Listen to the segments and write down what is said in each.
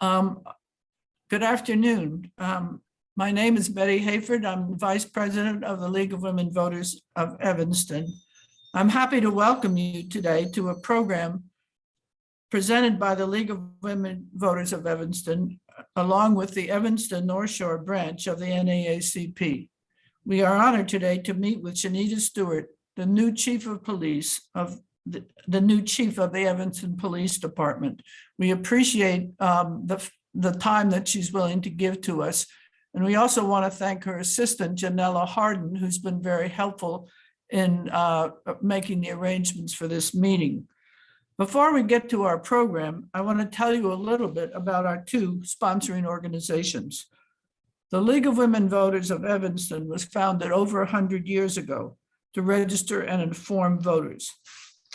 Um, Good afternoon. My name is Betty Hayford. I'm Vice President of the League of Women Voters of Evanston. I'm happy to welcome you today to a program presented by the League of Women Voters of Evanston, along with the Evanston North Shore branch of the NAACP. We are honored today to meet with Shanita Stewart, the new Chief of Police of the new Chief of the Evanston Police Department. We appreciate the time that she's willing to give to us. And we also want to thank her assistant, Janella Harden, who's been very helpful in making the arrangements for this meeting. Before we get to our program, I want to tell you a little bit about our two sponsoring organizations. The League of Women Voters of Evanston was founded over 100 years ago to register and inform voters.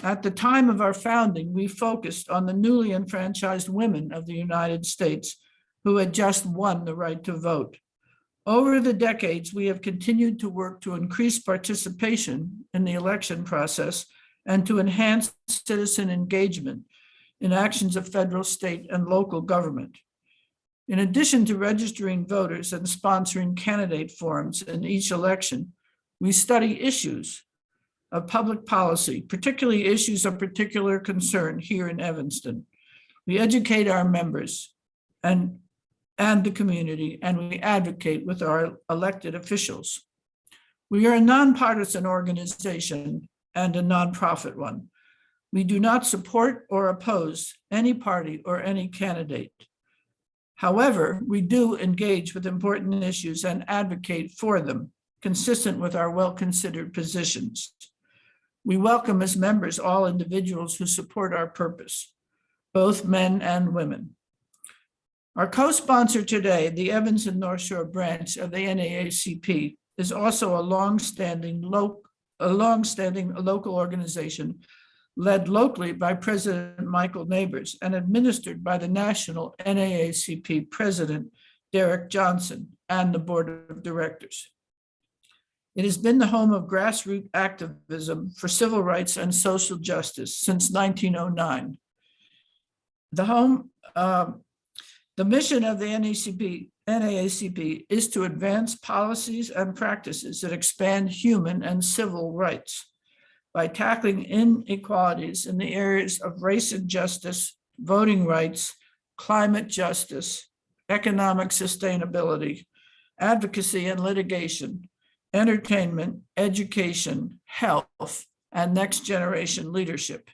At the time of our founding, we focused on the newly enfranchised women of the United States who had just won the right to vote. Over the decades, we have continued to work to increase participation in the election process and to enhance citizen engagement in actions of federal, state, and local government. In addition to registering voters and sponsoring candidate forums in each election, we study issues of public policy, particularly issues of particular concern here in Evanston. We educate our members and the community, and we advocate with our elected officials. We are a nonpartisan organization and a nonprofit one. We do not support or oppose any party or any candidate. However, we do engage with important issues and advocate for them, consistent with our well-considered positions. We welcome as members all individuals who support our purpose, both men and women. Our co-sponsor today, the Evanston North Shore branch of the NAACP, is also a long-standing local organization led locally by President Michael Neighbors and administered by the national NAACP President Derek Johnson and the Board of Directors. It has been the home of grassroots activism for civil rights and social justice since 1909. The mission of the NAACP is to advance policies and practices that expand human and civil rights by tackling inequalities in the areas of race and justice, voting rights, climate justice, economic sustainability, advocacy and litigation, entertainment, education, health, and next generation leadership.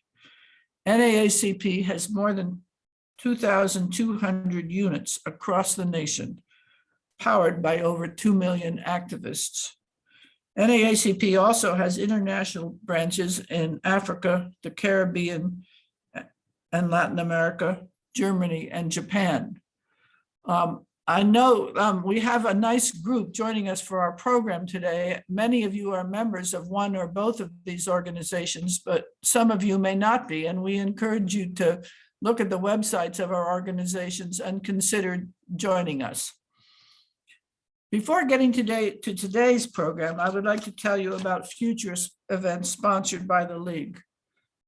NAACP has more than 2,200 units across the nation, powered by over 2 million activists. NAACP also has international branches in Africa, the Caribbean, and Latin America, Germany, and Japan. I know we have a nice group joining us for our program today. Many of you are members of one or both of these organizations, but some of you may not be, and we encourage you to look at the websites of our organizations and consider joining us. Before getting to today's program, I would like to tell you about future events sponsored by the League.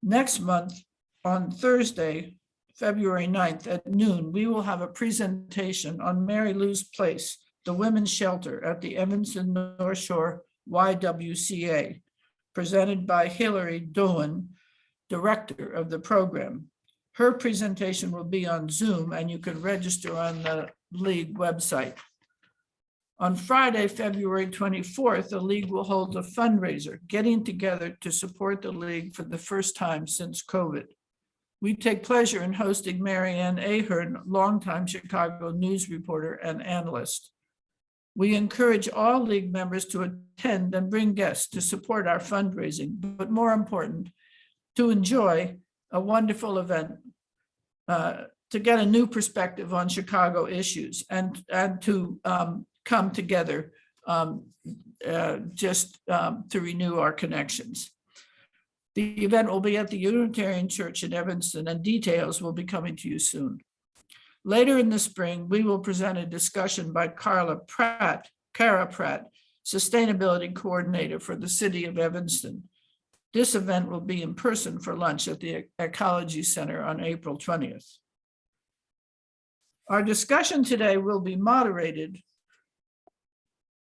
Next month, on Thursday, February 9th at noon, we will have a presentation on Mary Lou's Place, the women's shelter at the Evanston North Shore YWCA, presented by Hillary Doan, director of the program. Her presentation will be on Zoom, and you can register on the League website. On Friday, February 24th, the League will hold a fundraiser, getting together to support the League for the first time since COVID. We take pleasure in hosting Mary Ann Ahern, longtime Chicago news reporter and analyst. We encourage all League members to attend and bring guests to support our fundraising, but more important, to enjoy a wonderful event, to get a new perspective on Chicago issues and to come together to renew our connections. The event will be at the Unitarian Church in Evanston, and details will be coming to you soon. Later in the spring, we will present a discussion by Kara Pratt, Sustainability Coordinator for the City of Evanston. This event will be in person for lunch at the Ecology Center on April 20th. Our discussion today will be moderated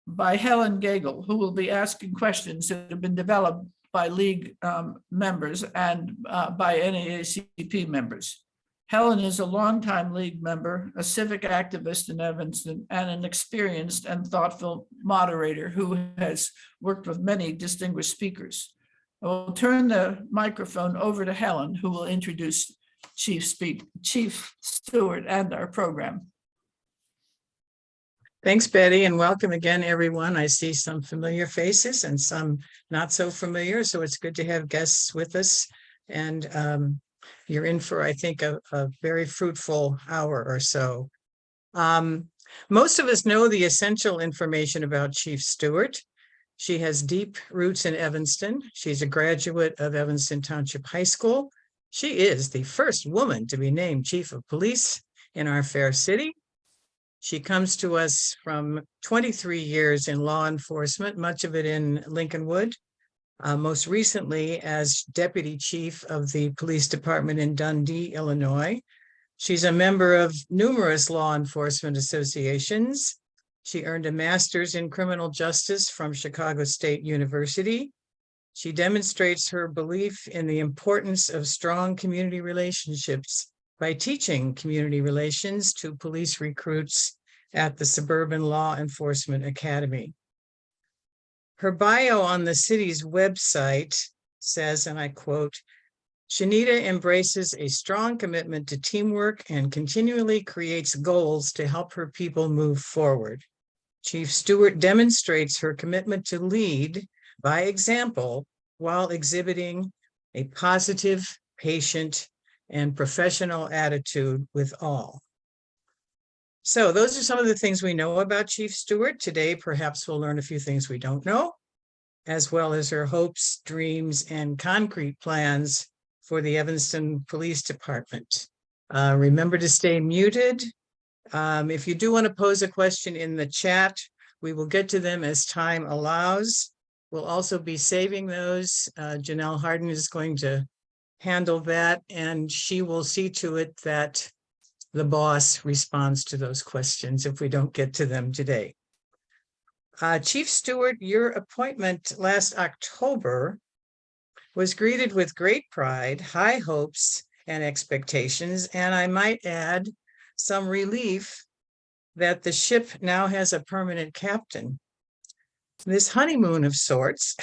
by Helen Gagel, who will be asking questions that have been developed by League members and by NAACP members. Helen is a longtime League member, a civic activist in Evanston, and an experienced and thoughtful moderator who has worked with many distinguished speakers. I will turn the microphone over to Helen, who will introduce Chief Stewart and our program. Thanks, Betty, and welcome again, everyone. I see some familiar faces and some not so familiar, so it's good to have guests with us. And you're in for, I think, a very fruitful hour or so. Most of us know the essential information about Chief Stewart. She has deep roots in Evanston. She's a graduate of Evanston Township High School. She is the first woman to be named Chief of Police in our fair city. She comes to us from 23 years in law enforcement, much of it in Lincolnwood, most recently as Deputy Chief of the Police Department in Dundee, Illinois. She's a member of numerous law enforcement associations. She earned a master's in criminal justice from Chicago State University. She demonstrates her belief in the importance of strong community relationships by teaching community relations to police recruits at the Suburban Law Enforcement Academy. Her bio on the city's website says, and I quote, "Shanita embraces a strong commitment to teamwork and continually creates goals to help her people move forward. Chief Stewart demonstrates her commitment to lead by example while exhibiting a positive, patient, and professional attitude with all." So those are some of the things we know about Chief Stewart. Today, perhaps we'll learn a few things we don't know, as well as her hopes, dreams, and concrete plans for the Evanston Police Department. Remember to stay muted. If you do want to pose a question in the chat, we will get to them as time allows. We'll also be saving those. Janelle Harden is going to handle that, and she will see to it that the boss responds to those questions if we don't get to them today. Chief Stewart, your appointment last October was greeted with great pride, high hopes and expectations, and I might add some relief that the ship now has a permanent captain. This honeymoon of sorts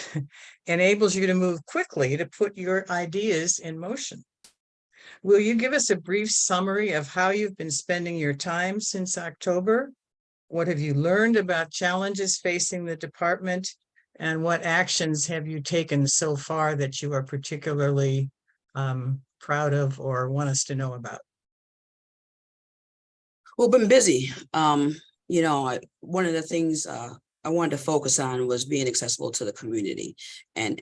enables you to move quickly to put your ideas in motion. Will you give us a brief summary of how you've been spending your time since October? What have you learned about challenges facing the department? And what actions have you taken so far that you are particularly proud of or want us to know about? Well, been busy. One of the things I wanted to focus on was being accessible to the community and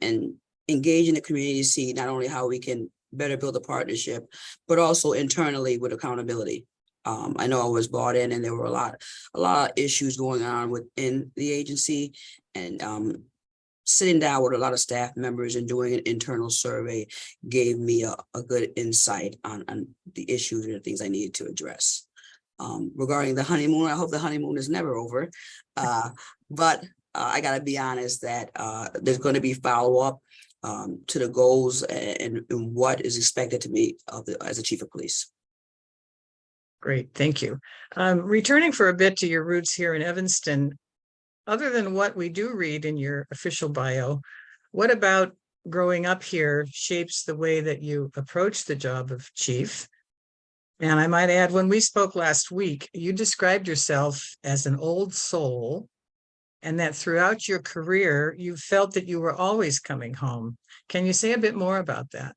engaging the community to see not only how we can better build a partnership, but also internally with accountability. I know I was brought in and there were a lot of issues going on within the agency, and sitting down with a lot of staff members and doing an internal survey gave me a good insight on the issues and the things I needed to address. Regarding the honeymoon, I hope the honeymoon is never over, but I gotta be honest that there's going to be follow-up to the goals and what is expected to me as a chief of police. Great, thank you. Returning for a bit to your roots here in Evanston, other than what we do read in your official bio, what about growing up here shapes the way that you approach the job of chief? And I might add, when we spoke last week, you described yourself as an old soul, and that throughout your career, you felt that you were always coming home. Can you say a bit more about that?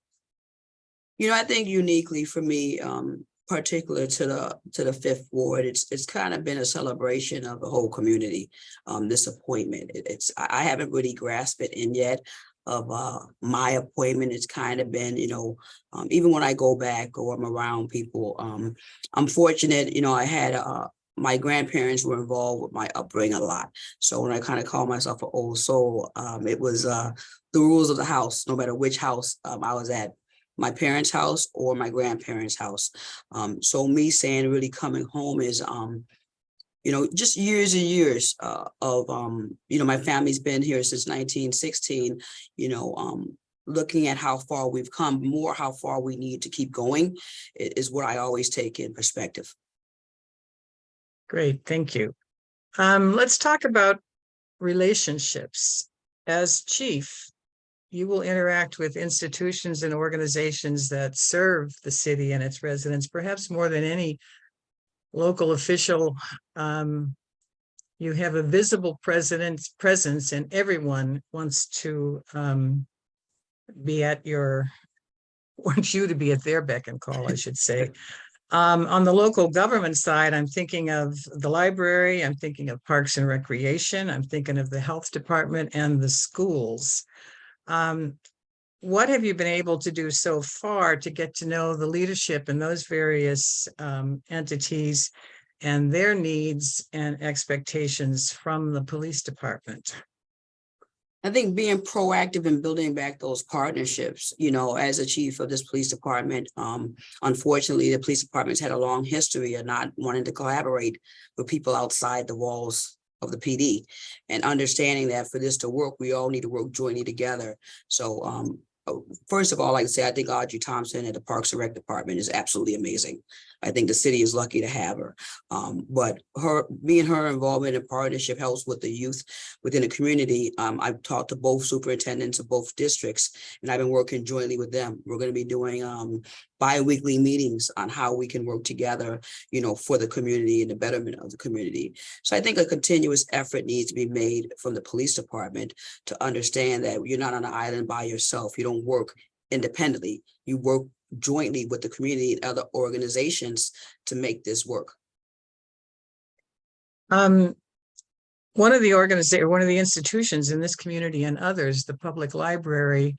I think uniquely for me, particular to the Fifth Ward, it's kind of been a celebration of the whole community. This appointment, I haven't really grasped it in yet. Of my appointment, it's kind of been, even when I go back or I'm around people, I'm fortunate, I had my grandparents were involved with my upbringing a lot. So when I kind of call myself an old soul, it was the rules of the house. No matter which house I was at, my parents' house or my grandparents' house. So me saying really coming home is, just years and years of, my family's been here since 1916, looking at how far we've come, more how far we need to keep going is what I always take in perspective. Great, thank you. Let's talk about relationships. As chief, you will interact with institutions and organizations that serve the city and its residents, perhaps more than any local official. You have a visible presence, and everyone wants to wants you to be at their beck and call, I should say. On the local government side, I'm thinking of the library, I'm thinking of Parks and Recreation, I'm thinking of the health department and the schools. What have you been able to do so far to get to know the leadership in those various entities and their needs and expectations from the police department? I think being proactive in building back those partnerships, as a chief of this police department, unfortunately, the police department's had a long history of not wanting to collaborate with people outside the walls of the PD, and understanding that for this to work, we all need to work jointly together. So first of all, like I say, I think Audrey Thompson at the Parks and Rec department is absolutely amazing. I think the city is lucky to have her. But her involvement and partnership helps with the youth within the community. I've talked to both superintendents of both districts, and I've been working jointly with them. We're going to be doing bi-weekly meetings on how we can work together, for the community and the betterment of the community. So I think a continuous effort needs to be made from the police department to understand that you're not on an island by yourself. You don't work independently. You work jointly with the community and other organizations to make this work. One of the institutions in this community and others, the public library,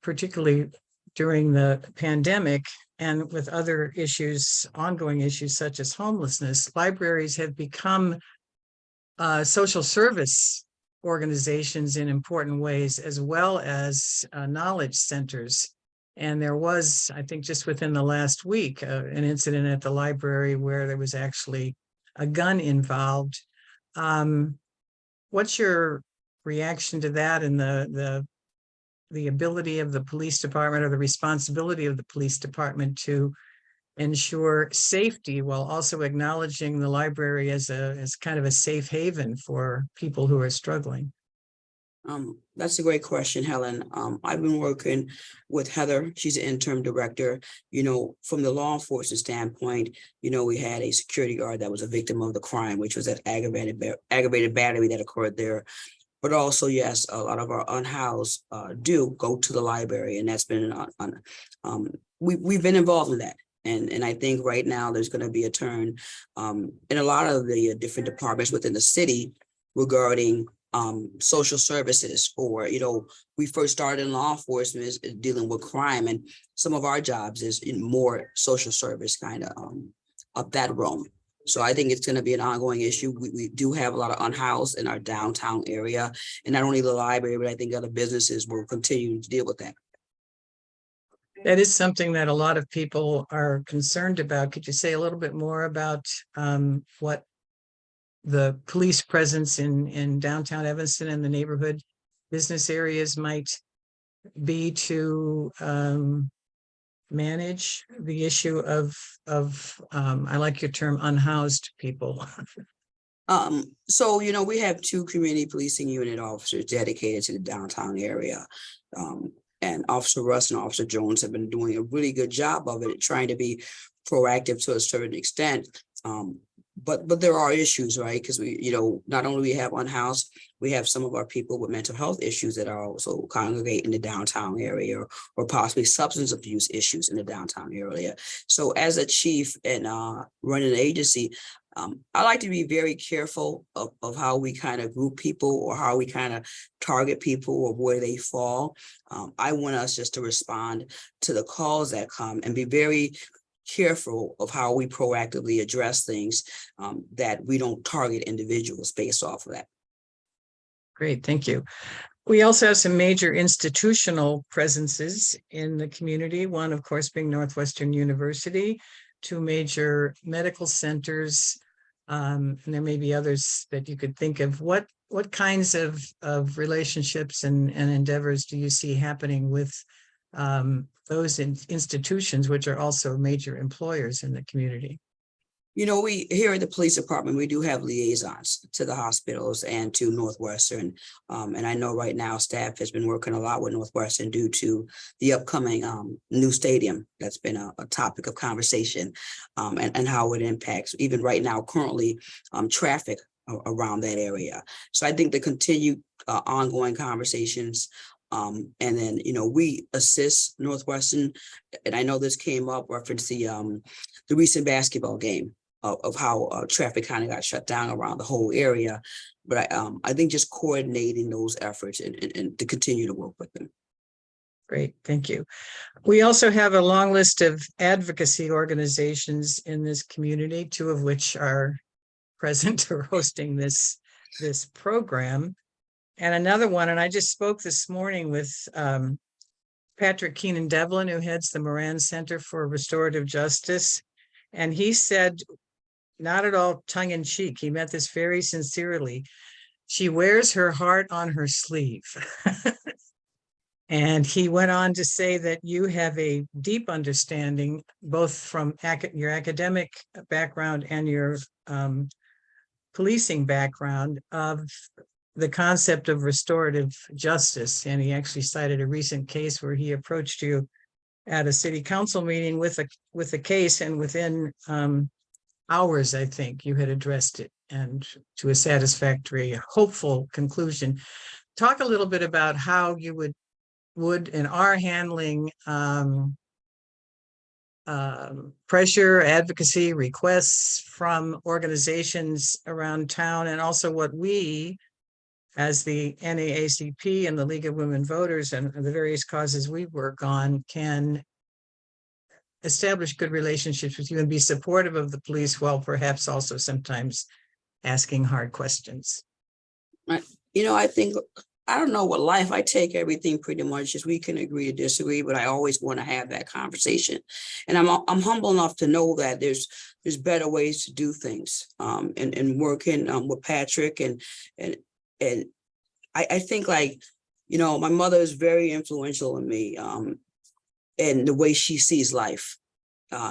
particularly during the pandemic and with other issues, ongoing issues such as homelessness, libraries have become social service organizations in important ways, as well as knowledge centers. And there was, I think, just within the last week, an incident at the library where there was actually a gun involved. What's your reaction to that, and the ability of the police department, or the responsibility of the police department, to ensure safety while also acknowledging the library as kind of a safe haven for people who are struggling? That's a great question, Helen. I've been working with Heather. She's an interim director. From the law enforcement standpoint, we had a security guard that was a victim of the crime, which was that aggravated battery that occurred there. But also, yes, a lot of our unhoused do go to the library, and that's been we've been involved in that. And I think right now there's going to be a turn in a lot of the different departments within the city regarding social services, or, we first started in law enforcement is dealing with crime, and some of our jobs is in more social service kind of that realm. So I think it's going to be an ongoing issue. We do have a lot of unhoused in our downtown area, and not only the library, but I think other businesses will continue to deal with that. That is something that a lot of people are concerned about. Could you say a little bit more about what the police presence in downtown Evanston and the neighborhood business areas might be to manage the issue of I like your term, unhoused people? So, we have 2 community policing unit officers dedicated to the downtown area. And Officer Russ and Officer Jones have been doing a really good job of it, trying to be proactive to a certain extent. But there are issues, right? Because we, not only we have unhoused, we have some of our people with mental health issues that are also congregate in the downtown area, or possibly substance abuse issues in the downtown area. So as a chief and running an agency, I like to be very careful of how we kind of group people, or how we kind of target people, or where they fall. I want us just to respond to the calls that come and be very careful of how we proactively address things, that we don't target individuals based off of that. Great, thank you. We also have some major institutional presences in the community. One, of course, being Northwestern University, two major medical centers, and there may be others that you could think of. What kinds of relationships and endeavors do you see happening with those institutions, which are also major employers in the community? You know, we here at the police department, we do have liaisons to the hospitals and to Northwestern. And I know right now staff has been working a lot with Northwestern due to the upcoming new stadium. That's been a topic of conversation, and how it impacts even right now, currently, traffic around that area. So I think the continued ongoing conversations. And then, you know, we assist Northwestern, and I know this came up reference the recent basketball game of how traffic kind of got shut down around the whole area. But I think just coordinating those efforts and to continue to work with them. Great, thank you. We also have a long list of advocacy organizations in this community, two of which are present or hosting this program. And another one, and I just spoke this morning with Patrick Keenan Devlin, who heads the Moran Center for Restorative Justice. And he said, not at all tongue-in-cheek, he meant this very sincerely, she wears her heart on her sleeve. And he went on to say that you have a deep understanding, both from your academic background and your policing background, of the concept of restorative justice. And he actually cited a recent case where he approached you at a city council meeting with a case, and within hours, I think, you had addressed it and to a satisfactory, hopeful conclusion. Talk a little bit about how you would and are handling pressure, advocacy, requests from organizations around town, and also what we, as the NAACP and the League of Women Voters and the various causes we work on, can establish good relationships with you and be supportive of the police, while perhaps also sometimes asking hard questions. You know, I think, I don't know what life, I take everything pretty much as we can agree to disagree, but I always want to have that conversation. And I'm humble enough to know that there's better ways to do things, and working with Patrick and I think, like, you know, my mother is very influential in me, and the way she sees life.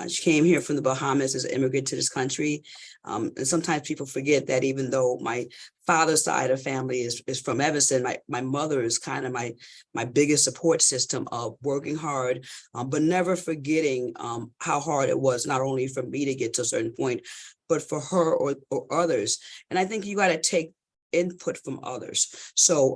She came here from the Bahamas as an immigrant to this country. And sometimes people forget that even though my father's side of family is from Evanston, my mother is kind of my biggest support system of working hard, but never forgetting how hard it was, not only for me to get to a certain point, but for her or others. And I think you got to take input from others. So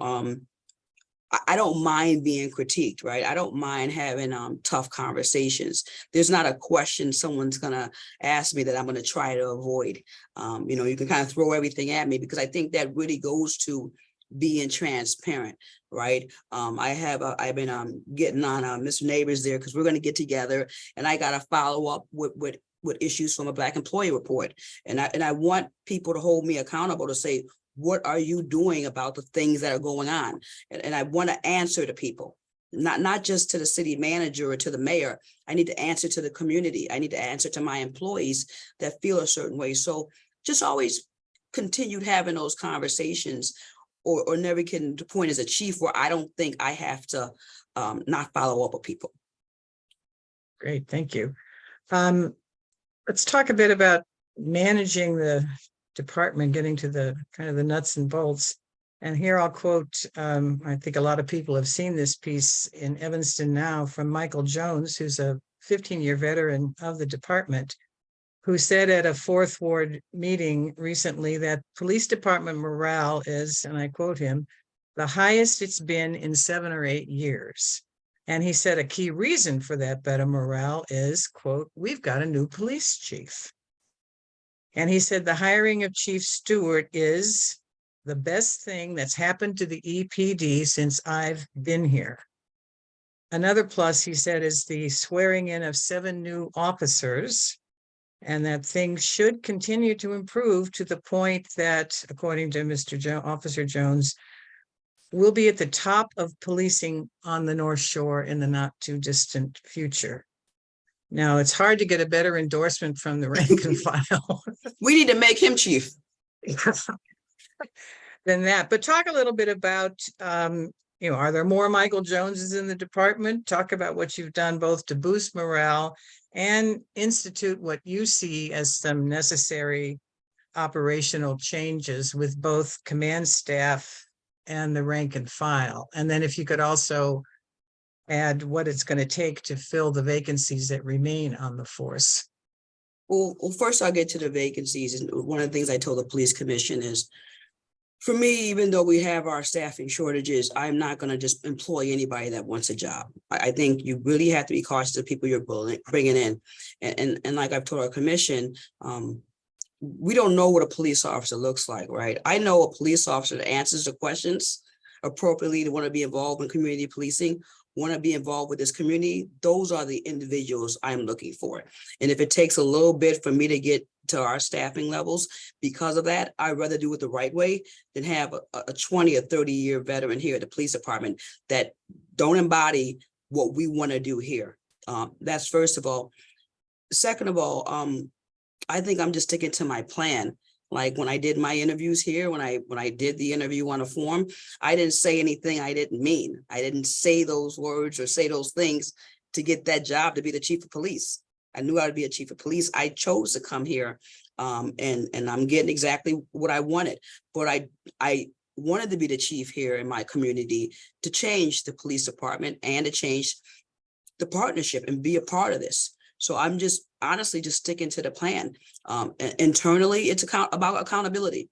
I don't mind being critiqued, right? I don't mind having tough conversations. There's not a question someone's gonna ask me that I'm gonna try to avoid. You know, you can kind of throw everything at me, because I think that really goes to being transparent, right? I've been getting on Mr. Neighbors there, because we're gonna get together, and I gotta follow up with issues from a Black Employee Report, and I want people to hold me accountable to say, what are you doing about the things that are going on? And I want to answer to people, not just to the city manager or to the mayor. I need to answer to the community. I need to answer to my employees that feel a certain way. So just always continued having those conversations, or never getting to the point as a chief where I don't think I have to not follow up with people. Great, thank you. Let's talk a bit about managing the department, getting to the kind of the nuts and bolts. And here I'll quote, I think a lot of people have seen this piece in Evanston Now from Michael Jones, who's a 15-year veteran of the department, who said at a Fourth Ward meeting recently that police department morale is, and I quote him, the highest it's been in 7 or 8 years. And he said a key reason for that better morale is, quote, we've got a new police chief. And he said the hiring of Chief Stewart is the best thing that's happened to the EPD since I've been here. Another plus, he said, is the swearing in of 7 new officers, and that things should continue to improve to the point that, according to Officer Jones, will be at the top of policing on the North Shore in the not too distant future. Now, it's hard to get a better endorsement from the rank and file We need to make him chief. than that. But talk a little bit about, are there more Michael Joneses in the department? Talk about what you've done both to boost morale and institute what you see as some necessary operational changes with both command staff and the rank and file. And then if you could also add what it's going to take to fill the vacancies that remain on the force. Well, first I'll get to the vacancies. And one of the things I told the police commission is, for me, even though we have our staffing shortages, I'm not going to just employ anybody that wants a job. I think you really have to be cautious of people you're bringing in. And like I've told our commission, we don't know what a police officer looks like, right? I know a police officer that answers the questions appropriately, to want to be involved in community policing, want to be involved with this community. Those are the individuals I'm looking for. And if it takes a little bit for me to get to our staffing levels because of that, I'd rather do it the right way than have a 20 or 30-year veteran here at the police department that don't embody what we want to do here. That's first of all. Second of all, I think I'm just sticking to my plan. Like when I did my interviews here, when I did the interview on a form, I didn't say anything I didn't mean. I didn't say those words or say those things to get that job to be the chief of police. I knew I would be a chief of police. I chose to come here, and I'm getting exactly what I wanted. But I wanted to be the chief here in my community to change the police department and to change the partnership and be a part of this. So I'm just honestly just sticking to the plan. Internally, it's about accountability.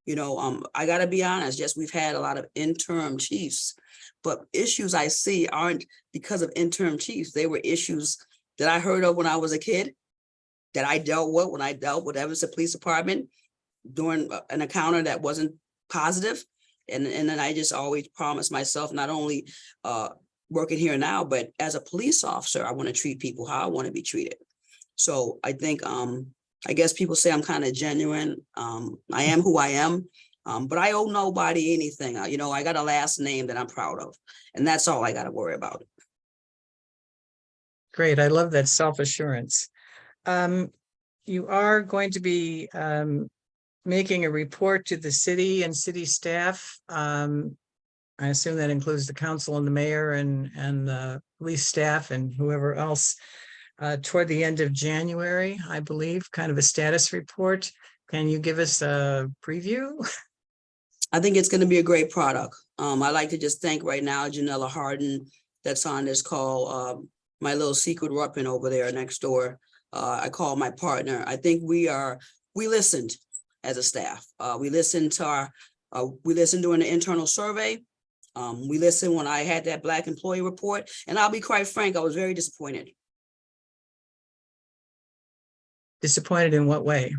I got to be honest. Yes, we've had a lot of interim chiefs, but issues I see aren't because of interim chiefs. They were issues that I heard of when I was a kid, that I dealt with when I dealt with Evanston Police Department during an encounter that wasn't positive. And then I just always promised myself, not only working here now, but as a police officer, I want to treat people how I want to be treated. So I think, I guess people say I'm kind of genuine. I am who I am, but I owe nobody anything. I got a last name that I'm proud of, and that's all I got to worry about. Great. I love that self-assurance. You are going to be making a report to the city and city staff. I assume that includes the council and the mayor and the police staff and whoever else toward the end of January, I believe, kind of a status report. Can you give us a preview? I think it's going to be a great product. I'd like to just thank right now Janella Harden that's on this call, my little secret weapon over there next door. I call my partner. I think we listened as a staff. We listened during the internal survey. We listened when I had that Black employee report, and I'll be quite frank, I was very disappointed. Disappointed in what way?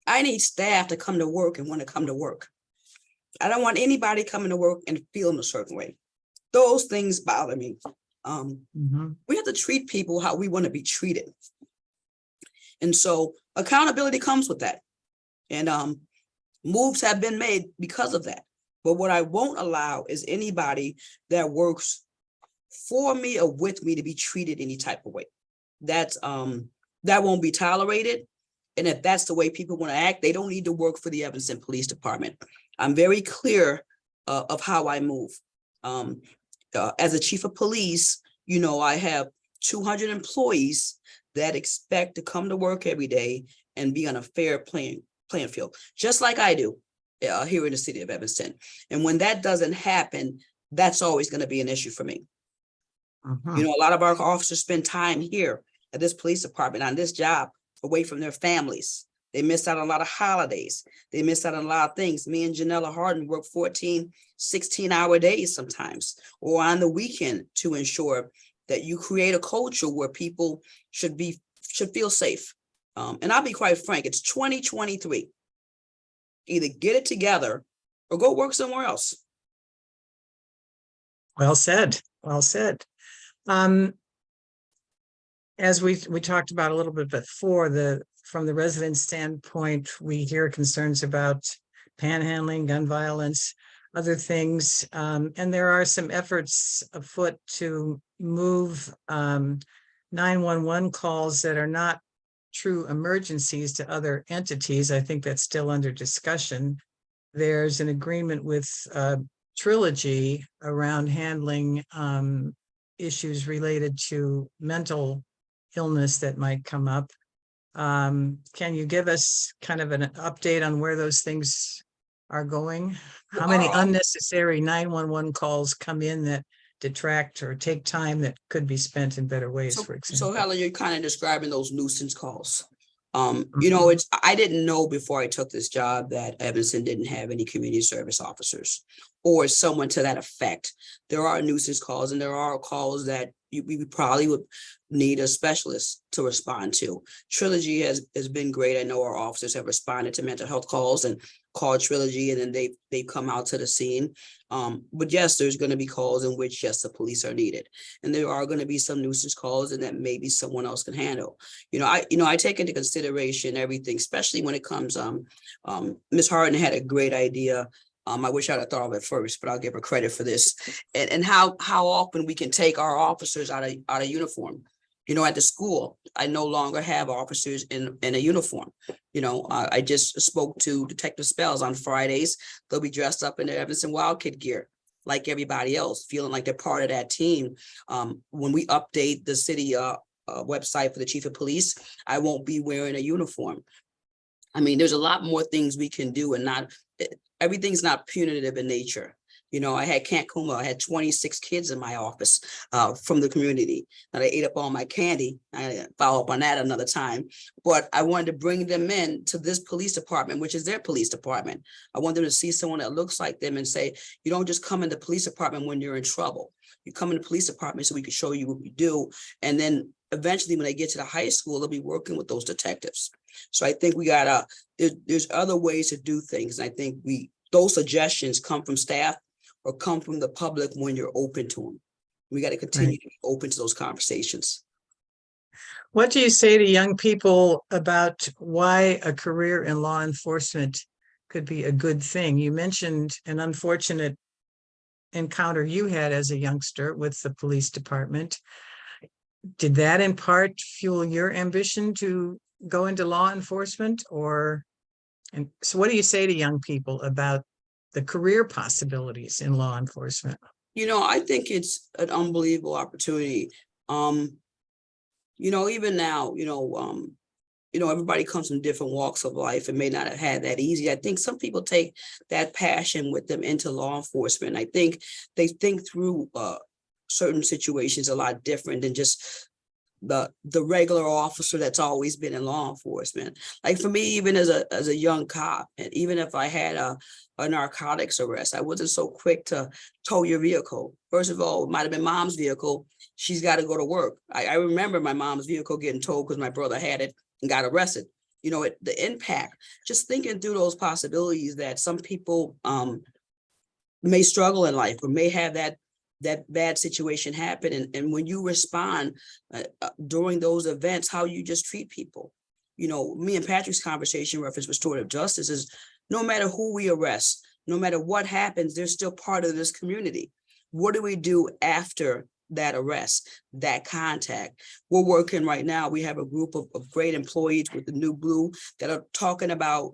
I need staff to come to work and want to come to work. I don't want anybody coming to work and feeling a certain way. Those things bother me. We have to treat people how we want to be treated. And so accountability comes with that. And moves have been made because of that. But what I won't allow is anybody that works for me or with me to be treated any type of way. That won't be tolerated. And if that's the way people want to act, they don't need to work for the Evanston Police Department. I'm very clear of how I move. As a chief of police, I have 200 employees that expect to come to work every day and be on a fair playing field, just like I do here in the city of Evanston. And when that doesn't happen, that's always going to be an issue for me. A lot of our officers spend time here at this police department on this job away from their families. They miss out on a lot of holidays. They miss out on a lot of things. Me and Janella Harden work 14, 16-hour days sometimes, or on the weekend, to ensure that you create a culture where people should feel safe. And I'll be quite frank, it's 2023. Either get it together or go work somewhere else. Well said. Well said. As we talked about a little bit before, from the resident standpoint, we hear concerns about panhandling, gun violence. other things. And there are some efforts afoot to move 911 calls that are not true emergencies to other entities. I think that's still under discussion. There's an agreement with Trilogy around handling issues related to mental illness that might come up. Can you give us kind of an update on where those things are going? How many unnecessary 911 calls come in that detract or take time that could be spent in better ways, for So example? Helen, you're kind of describing those nuisance calls. You know, I didn't know before I took this job that Evanston didn't have any community service officers or someone to that effect. There are nuisance calls and there are calls that we probably would need a specialist to respond to. Trilogy has been great. I know our officers have responded to mental health calls and called Trilogy, and then they've come out to the scene. But yes, there's going to be calls in which, yes, the police are needed. And there are going to be some nuisance calls and that maybe someone else can handle. I take into consideration everything, especially when it comes, Ms. Harden had a great idea. I wish I'd have thought of it first, but I'll give her credit for this. And how often we can take our officers out of uniform. At the school, I no longer have officers in a uniform. I just spoke to Detective Spells on Fridays. They'll be dressed up in their Evanston Wildcat gear, like everybody else, feeling like they're part of that team. When we update the city website for the chief of police, I won't be wearing a uniform. I mean, there's a lot more things we can do, and everything's not punitive in nature. I had Camp Kuma. I had 26 kids in my office from the community, and I ate up all my candy. I follow up on that another time. But I wanted to bring them in to this police department, which is their police department. I want them to see someone that looks like them and say, you don't just come in the police department when you're in trouble. You come in the police department so we can show you what we do. And then eventually when they get to the high school, they'll be working with those detectives. So I think we gotta, there's other ways to do things. And I think those suggestions come from staff or come from the public when you're open to them. We got to continue to be open to those conversations. What do you say to young people about why a career in law enforcement could be a good thing? You mentioned an unfortunate encounter you had as a youngster with the police department. Did that in part fuel your ambition to go into law enforcement? And so what do you say to young people about the career possibilities in law enforcement? I think it's an unbelievable opportunity. Even now, everybody comes from different walks of life and may not have had that easy. I think some people take that passion with them into law enforcement. I think they think through certain situations a lot different than just the regular officer that's always been in law enforcement. Like for me, even as a young cop, and even if I had a narcotics arrest, I wasn't so quick to tow your vehicle. First of all, it might have been mom's vehicle. She's got to go to work. I remember my mom's vehicle getting towed because my brother had it and got arrested. The impact, just thinking through those possibilities that some people may struggle in life or may have that bad situation happen. And when you respond during those events, how you just treat people. Me and Patrick's conversation reference restorative justice is no matter who we arrest, no matter what happens, they're still part of this community. What do we do after that arrest, that contact? We're working right now. We have a group of great employees with the New Blue that are talking about,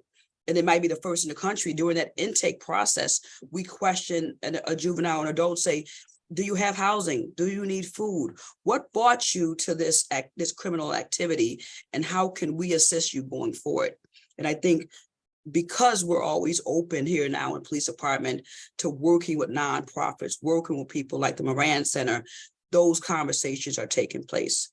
and it might be the first in the country, during that intake process, we question a juvenile and adult, say, do you have housing? Do you need food? What brought you to this criminal activity? And how can we assist you going forward? And I think because we're always open here now in police department to working with nonprofits, working with people like the Moran Center, those conversations are taking place.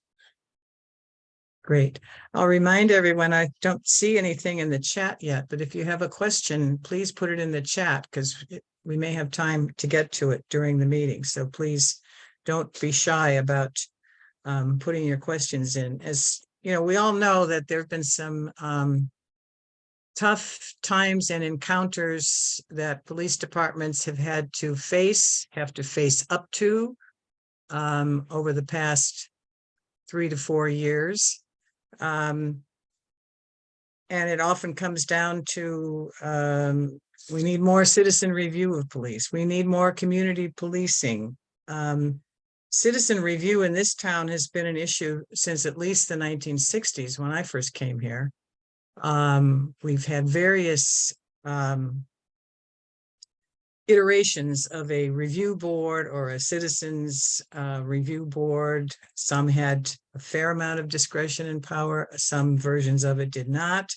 Great. I'll remind everyone, I don't see anything in the chat yet, but if you have a question, please put it in the chat because we may have time to get to it during the meeting. So please don't be shy about putting your questions in. As we all know that there have been some tough times and encounters that police departments have had to face up to over the past 3 to 4 years. And it often comes down to We need more citizen review of police. We need more community policing. Citizen review in this town has been an issue since at least the 1960s when I first came here. We've had various iterations of a review board or a citizens review board. Some had a fair amount of discretion and power. Some versions of it did not.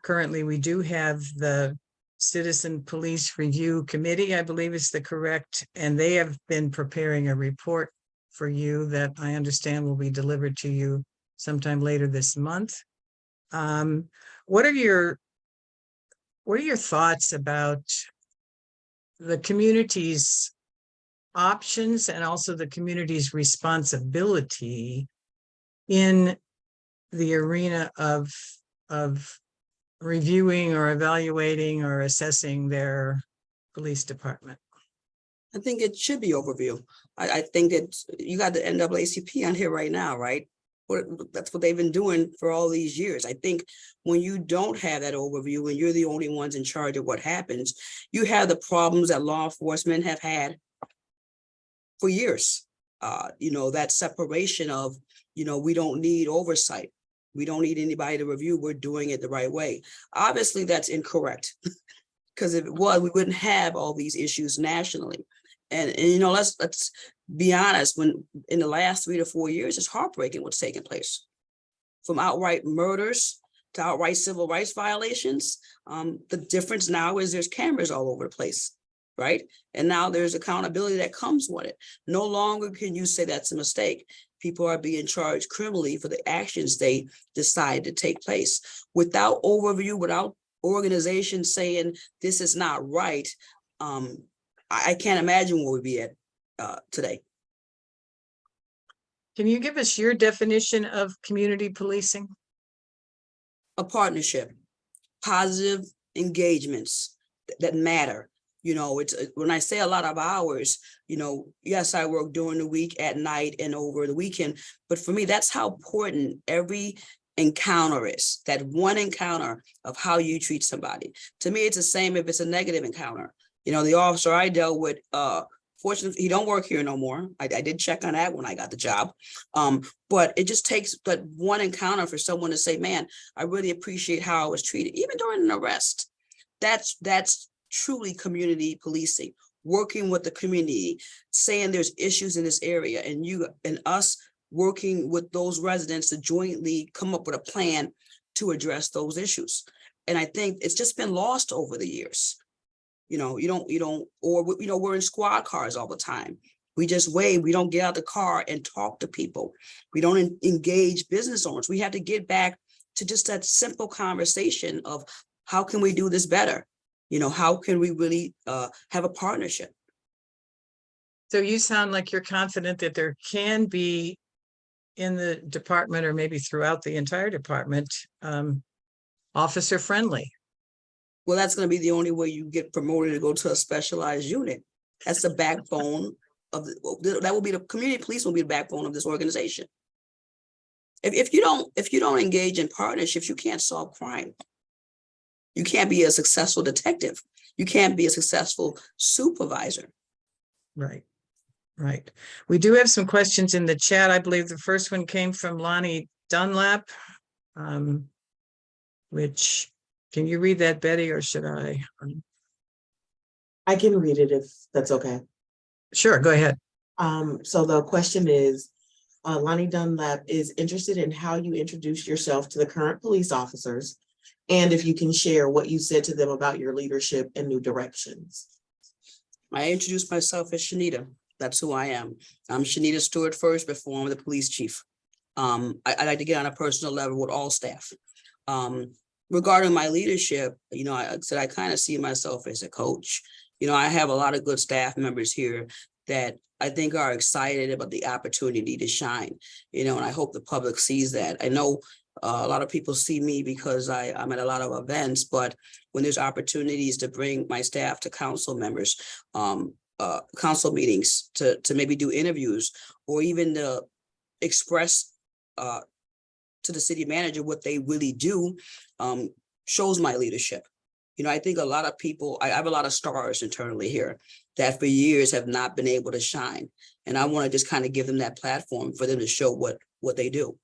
Currently, we do have the Citizen Police Review Committee, I believe is the correct, and they have been preparing a report for you that I understand will be delivered to you sometime later this month. What are your thoughts about the community's options and also the community's responsibility in the arena of reviewing or evaluating or assessing their police department? I think it should be overview. I think that you got the NAACP on here right now, right? That's what they've been doing for all these years. I think when you don't have that overview and you're the only ones in charge of what happens, you have the problems that law enforcement have had for years. That separation of, we don't need oversight. We don't need anybody to review. We're doing it the right way. Obviously, that's incorrect. Because if it was, we wouldn't have all these issues nationally. And let's be honest, when in the last 3 to 4 years, it's heartbreaking what's taking place. From outright murders to outright civil rights violations. The difference now is there's cameras all over the place, right? And now there's accountability that comes with it. No longer can you say that's a mistake. People are being charged criminally for the actions they decide to take place. Without overview, without organizations saying this is not right, I can't imagine where we'd be at today. Can you give us your definition of community policing? A partnership, positive engagements that matter. It's when I say a lot of hours, yes, I work during the week, at night, and over the weekend. But for me, that's how important every encounter is. That one encounter of how you treat somebody. To me, it's the same if it's a negative encounter. The officer I dealt with, fortunately, he don't work here no more. I did check on that when I got the job. But it just takes that one encounter for someone to say, man, I really appreciate how I was treated, even during an arrest. That's truly community policing, working with the community, saying there's issues in this area, and you and us working with those residents to jointly come up with a plan to address those issues. And I think it's just been lost over the years. We're in squad cars all the time. We just wave. We don't get out of the car and talk to people. We don't engage business owners. We have to get back to just that simple conversation of how can we do this better? How can we really have a partnership? So you sound like you're confident that there can be in the department, or maybe throughout the entire department, officer friendly. Well, that's going to be the only way you get promoted to go to a specialized unit. That's the backbone of that will be the community police will be the backbone of this organization. If you don't engage in partnerships, you can't solve crime. You can't be a successful detective. You can't be a successful supervisor. Right. We do have some questions in the chat. I believe the first one came from Lonnie Dunlap, which, can you read that, Betty, or should I? I can read it if that's okay. Sure, go ahead. So the question is, Lonnie Dunlap is interested in how you introduce yourself to the current police officers, and if you can share what you said to them about your leadership and new directions. I introduced myself as Shanita. That's who I am. I'm Shanita Stewart first before I'm the police chief. I like to get on a personal level with all staff. Regarding my leadership, I said I kind of see myself as a coach. I have a lot of good staff members here that I think are excited about the opportunity to shine, and I hope the public sees that. I know a lot of people see me because I'm at a lot of events, but when there's opportunities to bring my staff to council members, council meetings, to maybe do interviews, or even to express to the city manager what they really do, shows my leadership. I think a lot of people, I have a lot of stars internally here that for years have not been able to shine. And I want to just kind of give them that platform for them to show what they do.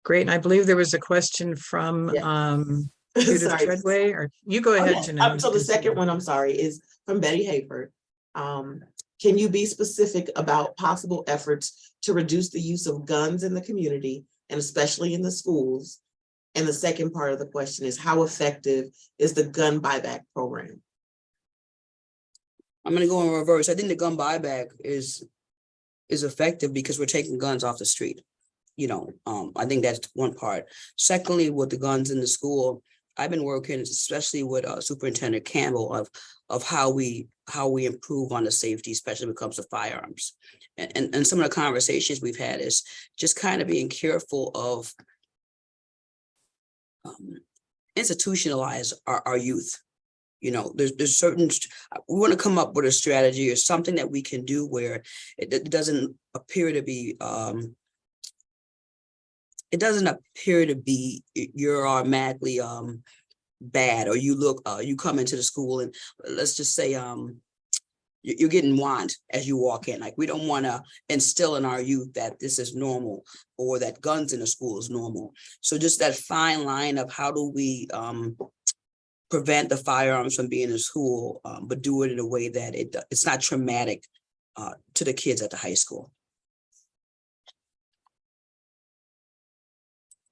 Great. And I believe there was a question from Yeah. Judith Sorry. Treadway, or you go ahead, Okay. Janelle. So the second one, I'm sorry, is from Betty Hayford. Can you be specific about possible efforts to reduce the use of guns in the community and especially in the schools? And the second part of the question is, how effective is the gun buyback program? I'm going to go in reverse. I think the gun buyback is effective because we're taking guns off the street. I think that's one part. Secondly, with the guns in the school, I've been working, especially with Superintendent Campbell, of how we improve on the safety, especially when it comes to firearms. And some of the conversations we've had is just kind of being careful of institutionalize our youth. There's certain, we want to come up with a strategy or something that we can do where it doesn't appear to be, you're automatically bad, or you come into the school and let's just say you're getting wand as you walk in. Like, we don't want to instill in our youth that this is normal or that guns in the school is normal. So just that fine line of how do we prevent the firearms from being in school, but do it in a way that it's not traumatic to the kids at the high school.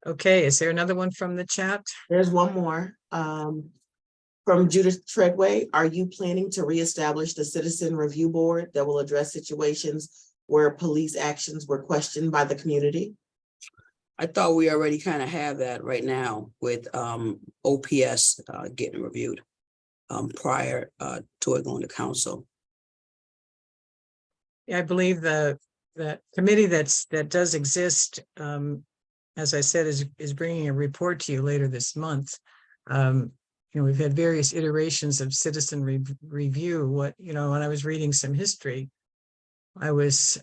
Okay, is there another one from the chat? There's one more. From Judith Treadway, are you planning to reestablish the Citizen Review Board that will address situations where police actions were questioned by the community? I thought we already kind of have that right now with OPS getting reviewed prior to it going to council. Yeah, I believe the committee that does exist, as I said, is bringing a report to you later this month. We've had various iterations of citizen review. When I was reading some history, I was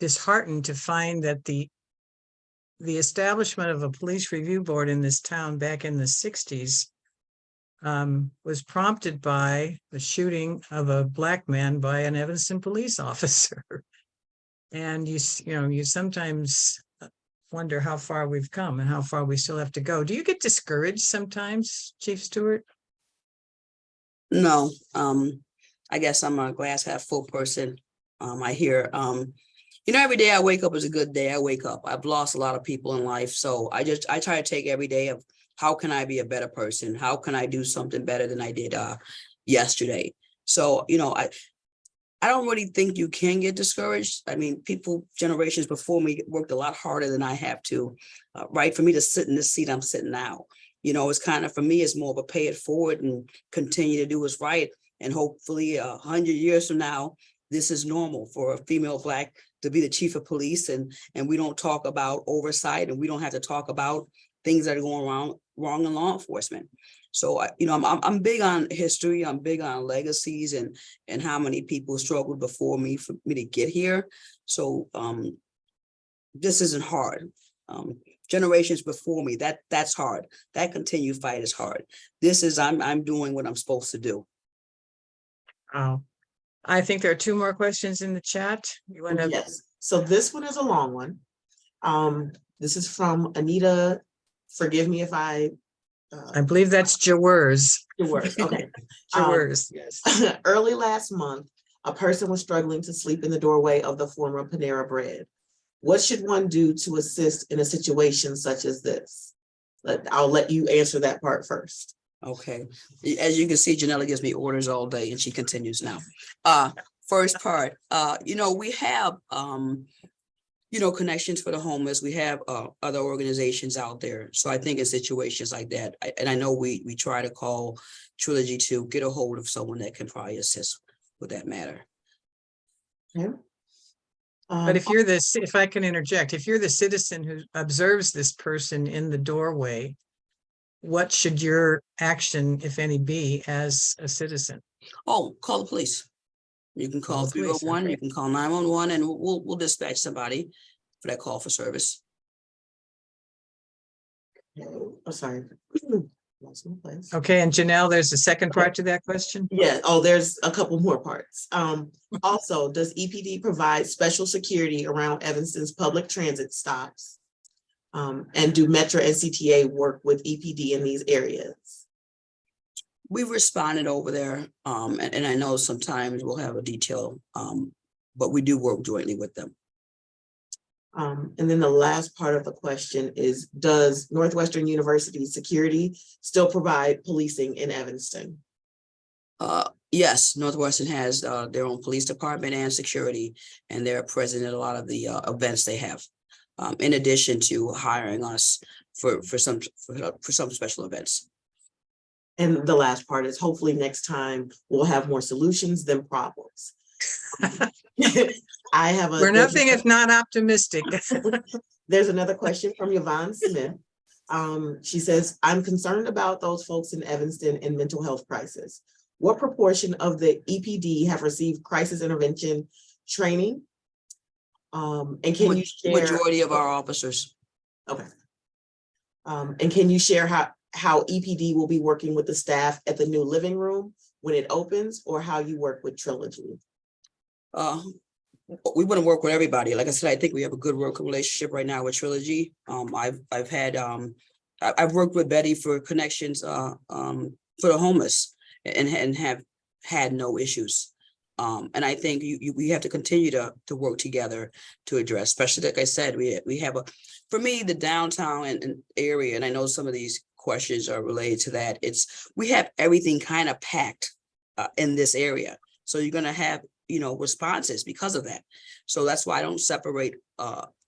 disheartened to find that the establishment of a police review board in this town back in the 60s was prompted by the shooting of a Black man by an Evanston police officer. And you sometimes wonder how far we've come and how far we still have to go. Do you get discouraged sometimes, Chief Stewart? No, I guess I'm a glass half full person. I hear, every day I wake up is a good day. I wake up. I've lost a lot of people in life. So I try to take every day of how can I be a better person? How can I do something better than I did yesterday? So, I don't really think you can get discouraged. I mean, generations before me worked a lot harder than I have to, right? For me to sit in this seat I'm sitting now, it's kind of, for me, it's more of a pay it forward and continue to do what's right. And hopefully 100 years from now, this is normal for a female Black to be the chief of police, and we don't talk about oversight, and we don't have to talk about things that are going wrong in law enforcement. So, I'm big on history. I'm big on legacies and how many people struggled before me for me to get here. So this isn't hard. Generations before me, that's hard. That continued fight is hard. This is, I'm doing what I'm supposed to do. Oh, I think there are two more questions in the chat. You want to? Yes, so this one is a long one. This is from Anita. Forgive me if I believe that's Jawers. Okay. Jawers, yes. Early last month, a person was struggling to sleep in the doorway of the former Panera Bread. What should one do to assist in a situation such as this? I'll let you answer that part first. Okay. As you can see, Janella gives me orders all day, and she continues now. First part, we have, connections for the homeless. We have other organizations out there. So I think in situations like that, and I know we try to call Trilogy to get a hold of someone that can probably assist with that matter. Okay. But if I can interject, if you're the citizen who observes this person in the doorway, what should your action, if any, be as a citizen? Oh, call the police. You can call 301, you can call 911, and we'll dispatch somebody for that call for service. Oh, sorry. Lost my place. Okay, and Janelle, there's a second part to that question? Yeah, oh, there's a couple more parts. Also, does EPD provide special security around Evanston's public transit stops? And do Metro and CTA work with EPD in these areas? We've responded over there, and I know sometimes we'll have a detail, but we do work jointly with them. And then the last part of the question is, does Northwestern University Security still provide policing in Evanston? Yes, Northwestern has their own police department and security, and they're present at a lot of the events they have. In addition to hiring us for some special events. And the last part is, hopefully next time we'll have more solutions than problems. I have We're nothing if not optimistic. There's another question from Yvonne Smith. She says, I'm concerned about those folks in Evanston in mental health crisis. What proportion of the EPD have received crisis intervention training? And can you share? Majority of our officers. Okay. And can you share how EPD will be working with the staff at the new living room when it opens, or how you work with Trilogy? We want to work with everybody. Like I said, I think we have a good working relationship right now with Trilogy. I've worked with Betty for connections for the homeless and have had no issues. And I think we have to continue to work together to address, especially like I said, we have for me, the downtown and area, and I know some of these questions are related to that. We have everything kind of packed in this area. So you're going to have, responses because of that. So that's why I don't separate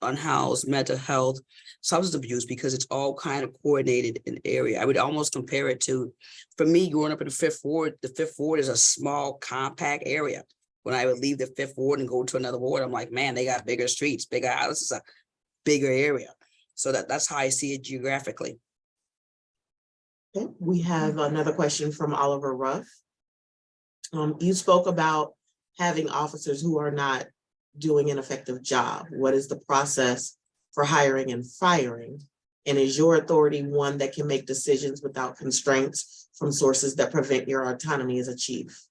unhoused, mental health, substance abuse, because it's all kind of coordinated in the area. I would almost compare it to, for me, growing up in the Fifth Ward is a small, compact area. When I would leave the Fifth Ward and go to another ward, I'm like, man, they got bigger streets, bigger houses, a bigger area. So that's how I see it geographically. Okay. We have another question from Oliver Ruff. You spoke about having officers who are not doing an effective job. What is the process for hiring and firing? And is your authority one that can make decisions without constraints from sources that prevent your autonomy as a chief?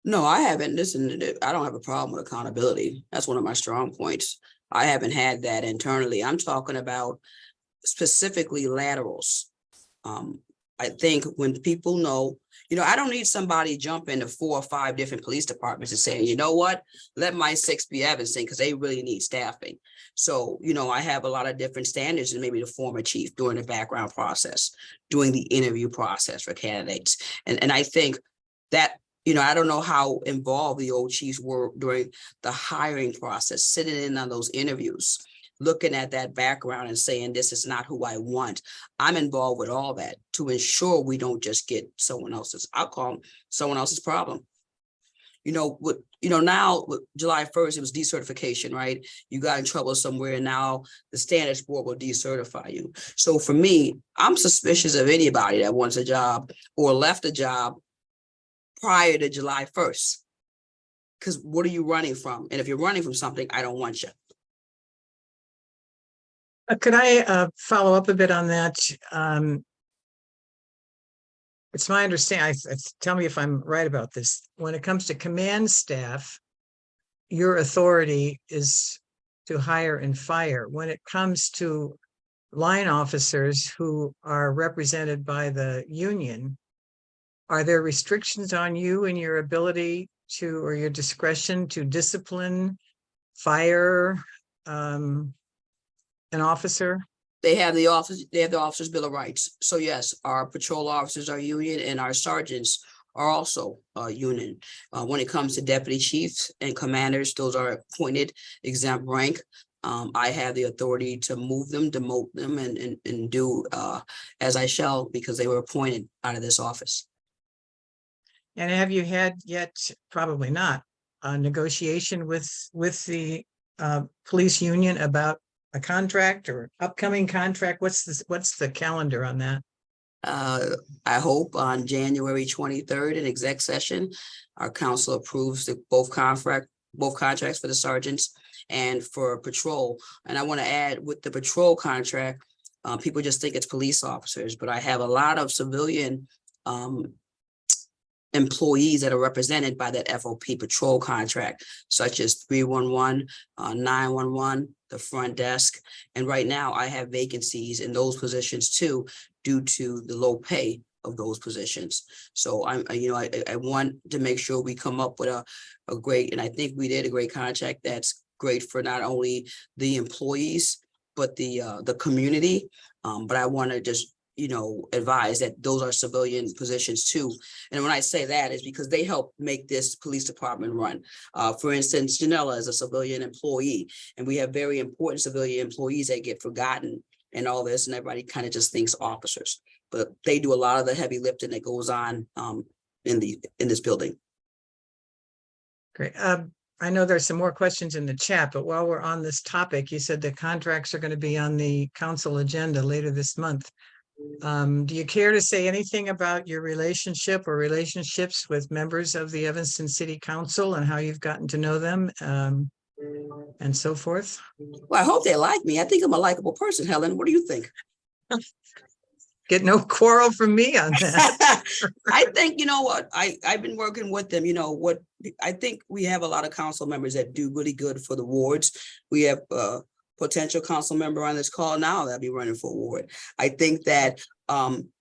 No, I haven't. Listen, I don't have a problem with accountability. That's one of my strong points. I haven't had that internally. I'm talking about specifically laterals. I think when people know, I don't need somebody jump into 4 or 5 different police departments and saying, you know what, let my 6 be Evanston because they really need staffing. So, I have a lot of different standards and maybe the former chief during the background process, doing the interview process for candidates. And I think that, I don't know how involved the old chiefs were during the hiring process, sitting in on those interviews, looking at that background and saying, this is not who I want. I'm involved with all that to ensure we don't just get someone else's, I'll call them someone else's problem. Now with July 1st, it was decertification, right? You got in trouble somewhere and now the standards board will decertify you. So for me, I'm suspicious of anybody that wants a job or left a job prior to July 1st. Because what are you running from? And if you're running from something, I don't want you. Could I follow up a bit on that? It's my understanding, tell me if I'm right about this. When it comes to command staff, your authority is to hire and fire. When it comes to line officers who are represented by the union, are there restrictions on you and your ability to, or your discretion to discipline, fire an officer? They have the officers' Bill of Rights. So yes, our patrol officers are union and our sergeants are also union. When it comes to deputy chiefs and commanders, those are appointed exempt rank. I have the authority to move them, demote them, and do as I shall, because they were appointed out of this office. And have you had yet, probably not, a negotiation with the police union about a contract or upcoming contract? What's the calendar on that? I hope on January 23rd in exec session, our council approves both contracts for the sergeants and for patrol. And I want to add, with the patrol contract, People just think it's police officers, but I have a lot of civilian employees that are represented by that FOP patrol contract, such as 311, 911, the front desk. And right now I have vacancies in those positions too, due to the low pay of those positions. So I want to make sure we come up with a great, and I think we did a great contract that's great for not only the employees, but the community. But I want to just advise that those are civilian positions too. And when I say that is because they help make this police department run. For instance, Janella is a civilian employee, and we have very important civilian employees that get forgotten and all this, and everybody kind of just thinks officers, but they do a lot of the heavy lifting that goes on in this building. Great. I know there's some more questions in the chat, but while we're on this topic, you said the contracts are going to be on the council agenda later this month. Do you care to say anything about your relationship or relationships with members of the Evanston City Council and how you've gotten to know them and so forth? Well, I hope they like me. I think I'm a likable person, Helen. What do you think? Get no quarrel from me on that. I think, what, I've been working with them, I think we have a lot of council members that do really good for the wards. We have potential council member on this call now that'll be running for ward. I think that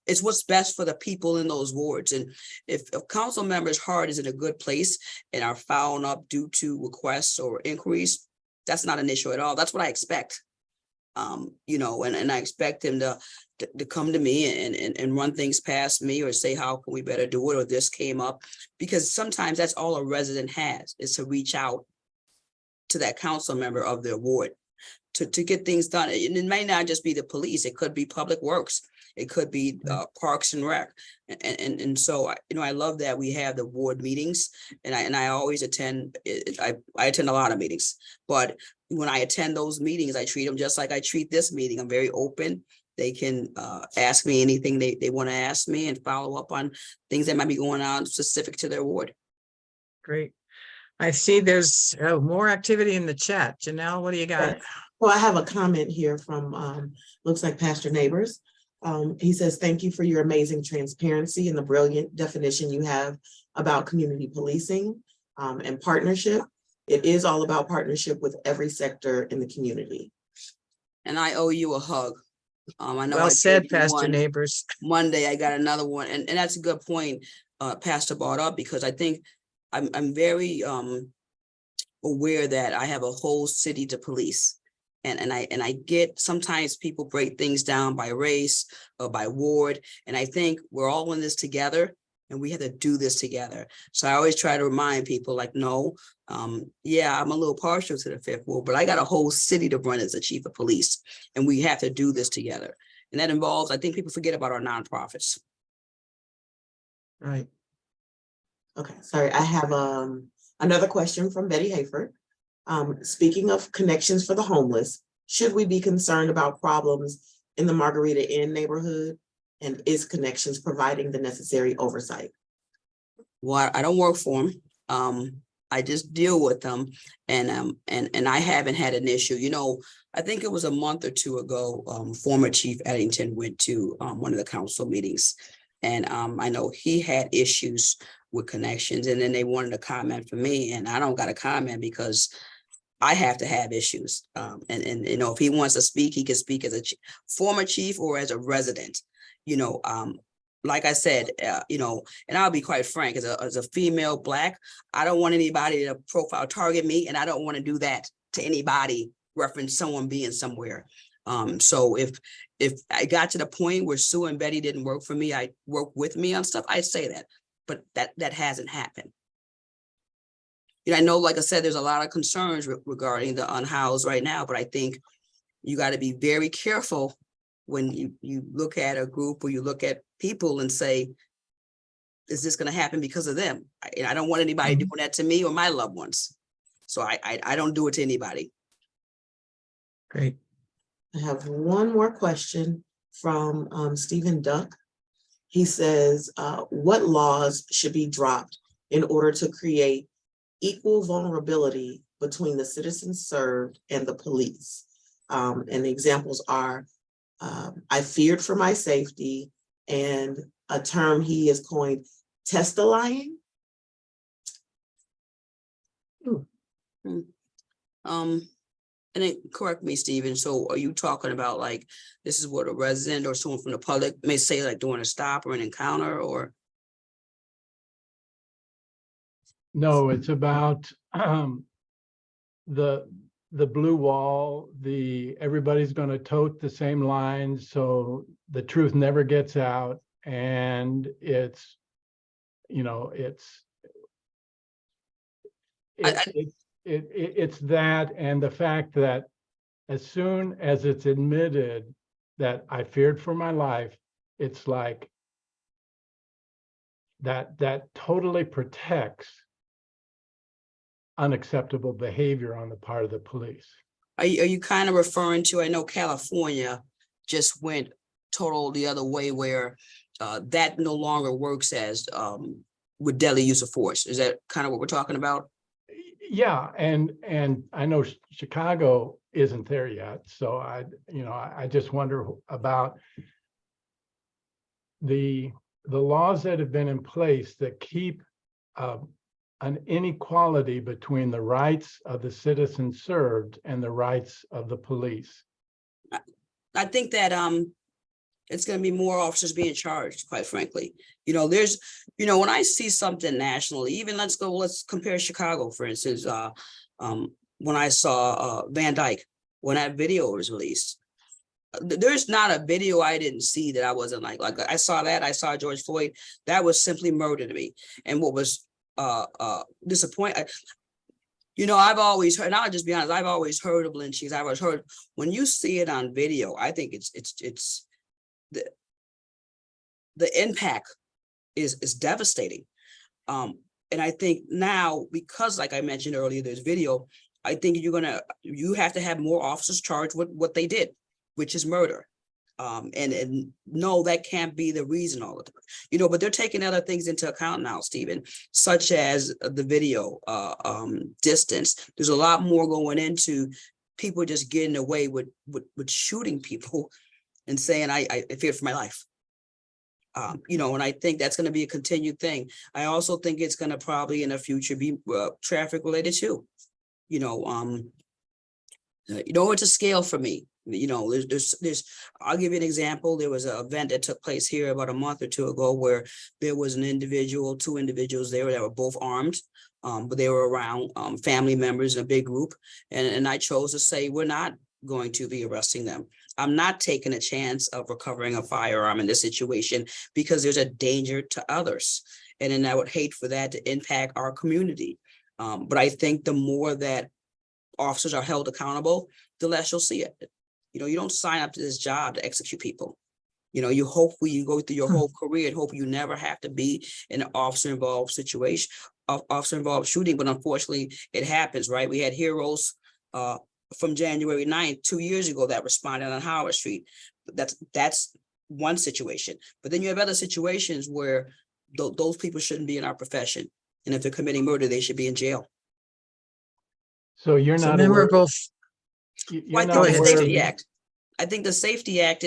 it's what's best for the people in those wards. And if a council member's heart is in a good place and are following up due to requests or inquiries, that's not an issue at all. That's what I expect. And I expect him to come to me and run things past me or say, how can we better do it? Or this came up, because sometimes that's all a resident has, is to reach out to that council member of their ward to get things done. And it may not just be the police. It could be public works. It could be parks and rec. And so, I love that we have the ward meetings, and I always attend. I attend a lot of meetings, but when I attend those meetings, I treat them just like I treat this meeting. I'm very open. They can ask me anything they want to ask me and follow up on things that might be going on specific to their ward. Great. I see there's more activity in the chat. Janelle, what do you got? Well, I have a comment here from, looks like Pastor Neighbors. He says, thank you for your amazing transparency and the brilliant definition you have about community policing and partnership. It is all about partnership with every sector in the community. And I owe you a hug. I know. Well said, Pastor Neighbors. Monday, I got another one. And that's a good point, Pastor brought up, because I think I'm very aware that I have a whole city to police. And I get, sometimes people break things down by race or by ward. And I think we're all in this together, and we have to do this together. So I always try to remind people, like, no, yeah, I'm a little partial to the Fifth Ward, but I got a whole city to run as a chief of police, and we have to do this together. And that involves, I think people forget about our nonprofits. Right. Okay, sorry, I have another question from Betty Hayford. Speaking of connections for the homeless, should we be concerned about problems in the Margarita Inn neighborhood? And is Connections providing the necessary oversight? Well, I don't work for them. I just deal with them, and I haven't had an issue. I think it was a month or two ago, former Chief Eddington went to one of the council meetings, and I know he had issues with Connections, and then they wanted a comment from me, and I don't got a comment because I have to have issues. And if he wants to speak, he can speak as a former chief or as a resident. Like I said, and I'll be quite frank, as a female Black, I don't want anybody to profile target me, and I don't want to do that to anybody, reference someone being somewhere. So if I got to the point where Sue and Betty didn't work for me, I work with me on stuff, I'd say that, but that hasn't happened. I know, like I said, there's a lot of concerns regarding the unhoused right now, but I think you got to be very careful when you look at a group or you look at people and say, is this going to happen because of them? I don't want anybody doing that to me or my loved ones. So I don't do it to anybody. Great. I have one more question from Stephen Duck. He says, what laws should be dropped in order to create equal vulnerability between the citizens served and the police? And the examples are I feared for my safety, and a term he has coined, test-a-lying. And then correct me, Stephen, so are you talking about like, this is what a resident or someone from the public may say, like during a stop or an encounter, or? No, it's about the blue wall, everybody's going to tote the same lines, so the truth never gets out. And it's, you know, it's that, and the fact that as soon as it's admitted that I feared for my life, it's like that totally protects unacceptable behavior on the part of the police. Are you kind of referring to, I know California just went total the other way where that no longer works as with deadly use of force. Is that kind of what we're talking about? Yeah, and I know Chicago isn't there yet, so I just wonder about the laws that have been in place that keep an inequality between the rights of the citizens served and the rights of the police. I think that it's going to be more officers being charged, quite frankly. You know, there's, you know, when I see something nationally, even let's compare Chicago, for instance, when I saw Van Dyke, when that video was released, there's not a video I didn't see that I wasn't like I saw that, I saw George Floyd, that was simply murder to me. And what was disappointing, you know, I've always heard, and I'll just be honest, I've always heard of lynchings. I've always heard, when you see it on video, I think it's the impact is devastating. And I think now, because like I mentioned earlier, there's video, I think you have to have more officers charged with what they did, which is murder. And no, that can't be the reason all the time, you know, but they're taking other things into account now, Stephen, such as the video distance. There's a lot more going into people just getting away with shooting people and saying, I feared for my life. You know, and I think that's going to be a continued thing. I also think it's going to probably in the future be traffic related too. You know, it's a scale for me. You know, there's, I'll give you an example. There was an event that took place here about a month or two ago where there was two individuals there that were both armed, but they were around family members in a big group. And I chose to say, we're not going to be arresting them. I'm not taking a chance of recovering a firearm in this situation because there's a danger to others. And then I would hate for that to impact our community. But I think the more that officers are held accountable, the less you'll see it. You know, you don't sign up to this job to execute people. You know, you hope when you go through your whole career and hope you never have to be in an officer-involved situation, officer-involved shooting, but unfortunately it happens, right? We had heroes from January 9th, 2 years ago, that responded on Howard Street. That's one situation. But then you have other situations where those people shouldn't be in our profession. And if they're committing murder, they should be in jail. So you're not memorable. I think the Safety Act. I think the Safety Act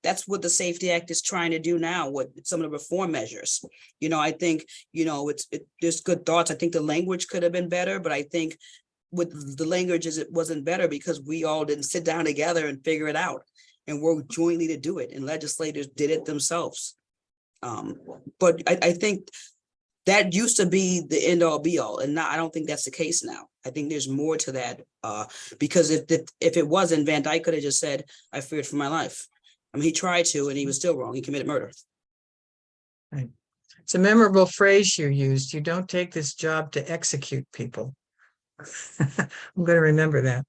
that's what the Safety Act is trying to do now with some of the reform measures. You know, I think, you know, there's good thoughts. I think the language could have been better, but I think with the language it wasn't better because we all didn't sit down together and figure it out and work jointly to do it. And legislators did it themselves. But I think that used to be the end all be all. And now I don't think that's the case now. I think there's more to that because if it wasn't, Van Dyke could have just said, I feared for my life. I mean, he tried to, and he was still wrong. He committed murder. Right. It's a memorable phrase you used. You don't take this job to execute people. I'm going to remember that.